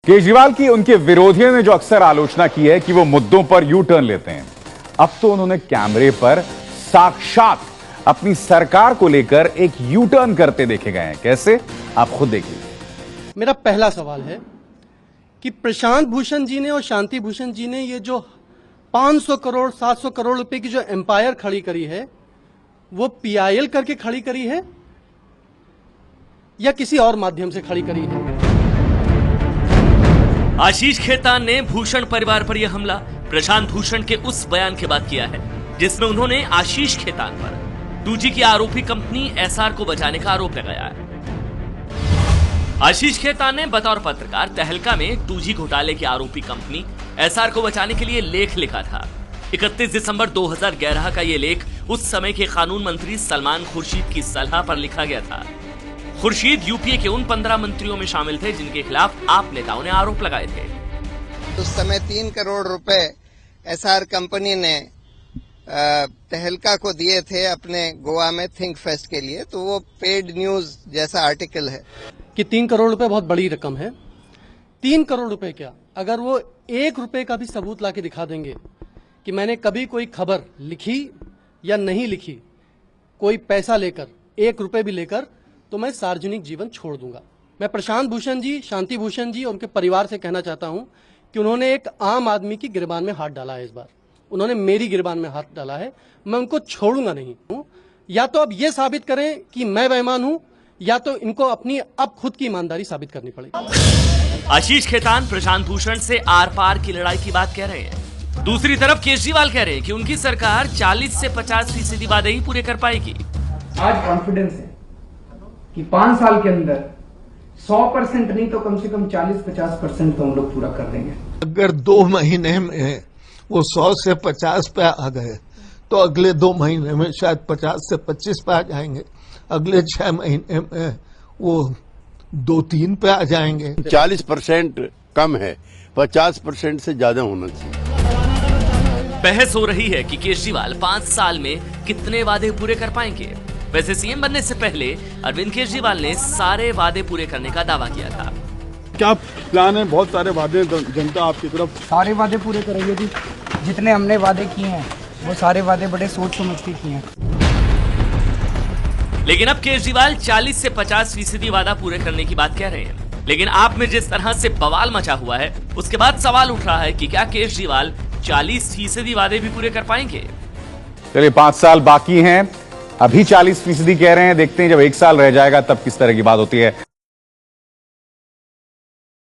केजरीवाल की उनके विरोधियों ने जो अक्सर आलोचना की है कि वो मुद्दों पर यू टर्न लेते हैं, अब तो उन्होंने कैमरे पर साक्षात अपनी सरकार को लेकर एक यू टर्न करते देखे गए हैं। कैसे, आप खुद देखिए। मेरा पहला सवाल है कि प्रशांत भूषण जी ने और शांति भूषण जी ने ये जो 500 करोड़ 700 करोड़ रुपए की जो एम्पायर खड़ी करी है, वो पीआईएल करके खड़ी करी है या किसी और माध्यम से खड़ी करी है? आशीष खेतान ने भूषण परिवार पर यह हमला प्रशांत भूषण के उस बयान के बाद किया है जिसमें उन्होंने आशीष खेतान पर 2G की आरोपी कंपनी एसआर को बचाने का आरोप लगाया है। आशीष खेतान ने बतौर पत्रकार तहलका में 2G घोटाले की आरोपी कंपनी एसआर को बचाने के लिए लेख लिखा था। 31 दिसंबर 2011 का यह लेख उस समय के कानून मंत्री सलमान खुर्शीद की सलाह पर लिखा गया था। खुर्शीद यूपीए के उन 15 मंत्रियों में शामिल थे जिनके खिलाफ आप नेताओं ने आरोप लगाए थे। उस समय 3 करोड़ रुपए एसआर कंपनी ने तहलका को दिए थे अपने गोवा में थिंक फेस्ट के लिए, तो वो पेड न्यूज जैसा आर्टिकल है कि 3 करोड़ रुपए बहुत बड़ी रकम है। 3 करोड़ रुपए क्या, अगर वो 1 रुपए का भी सबूत लाके दिखा देंगे कि मैंने कभी कोई खबर लिखी या नहीं लिखी, कोई पैसा लेकर 1 रुपए भी लेकर, तो मैं सार्वजनिक जीवन छोड़ दूंगा। मैं प्रशांत भूषण जी, शांति भूषण जी और उनके परिवार से कहना चाहता हूं कि उन्होंने एक आम आदमी की गिरबान में हाथ डाला है। इस बार उन्होंने मेरी गिरबान में हाथ डाला है, मैं उनको छोड़ूंगा नहीं हूं। या तो अब ये साबित करें कि मैं बेईमान हूं, या तो इनको अपनी अब खुद की ईमानदारी साबित करनी पड़ेगी। आशीष खेतान प्रशांत भूषण से आर पार की लड़ाई की बात कह रहे हैं। दूसरी तरफ केजरीवाल कह रहे हैं कि उनकी सरकार 40 से 50% वादे ही पूरे कर पाएगी। आज कॉन्फिडेंस है कि 5 साल के अंदर 100% नहीं तो कम से कम 40-50% तो हम लोग पूरा कर देंगे। अगर 2 महीने में वो 100 से 50 पे आ गए तो अगले 2 महीने में शायद 50 से 25 पे आ जाएंगे, अगले 6 महीने में वो 2-3 पे आ जाएंगे। 40% कम है, 50% से ज्यादा होना चाहिए। बहस हो रही है कि केजरीवाल 5 साल में कितने वादे पूरे कर पाएंगे। वैसे सीएम बनने से पहले अरविंद केजरीवाल ने सारे वादे पूरे करने का दावा किया था। क्या प्लान है? बहुत सारे वादे जनता आपकी तरफ। सारे वादे पूरे करेंगे जी, जितने हमने वादे किए हैं वो सारे वादे बड़े सोच समझ के किए हैं। लेकिन अब केजरीवाल 40 से 50% वादा पूरे करने की बात कह रहे हैं। लेकिन आप में जिस तरह से बवाल मचा हुआ है, उसके बाद सवाल उठ रहा है कि क्या केजरीवाल 40% वादे भी पूरे कर पाएंगे? चलिए, 5 साल बाकी हैं, अभी 40% कह रहे हैं। देखते हैं जब 1 साल रह जाएगा तब किस तरह की बात होती है।